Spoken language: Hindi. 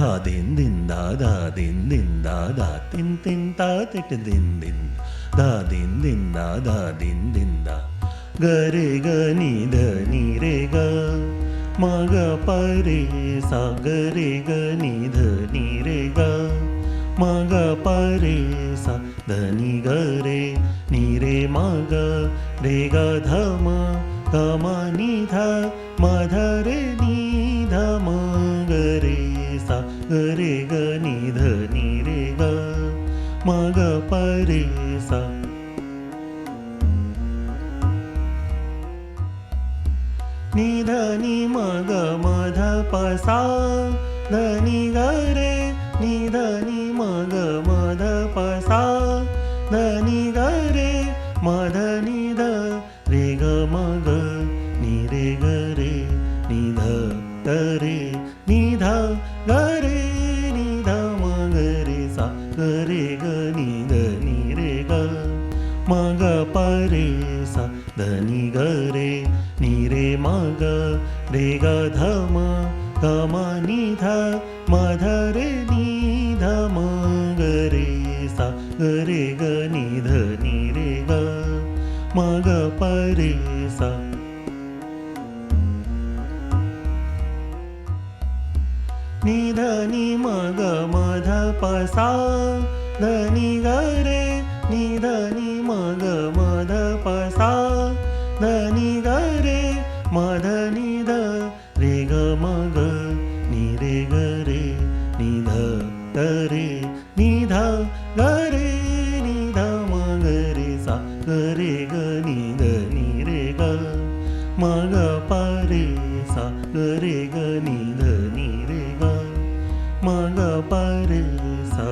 धा दिन दिन धा धा दिन दिन धा धा तिन तिन ता तिट दिन दिन धा दिन धा दिन दिन धा ग रे ग नि रे ग म ग प रे सा ग रे ग नि रे ग म ग प रे सा ध नि ग रे म ग रे ग ध म ग म नि ध म ध रे नि ध म ग रे सा ग रे ग नि रे ग म ग प रे सा नि ध नि म ग म ध प सा ध नि ग रे नि ध नि म ग म ध प सा ध नि ग रे म ध नि ध रे ग म ग रे नि ध ग रे नि ध ग रे नि ध म ग रे सा ग रे ग नि रे ग म ग प रे सा ध नि ग रे म ग रे ग ध म ग म नि ध म ध रे नि ध म ग रे सा ग रे ग नि रे ग म ग प रे सा नि ध नि म ग म ध प सा ध नि ग रे नि ध नि म ग म ध प सा ध नि ग रे म ध नि ध रे ग म ग रे ग रे नि ध ग रे नि ध ग रे नि ध म ग रे सा ग रे ग नि रे ग म ग प रे सा ग रे ग नि रे ग म ग प रे सा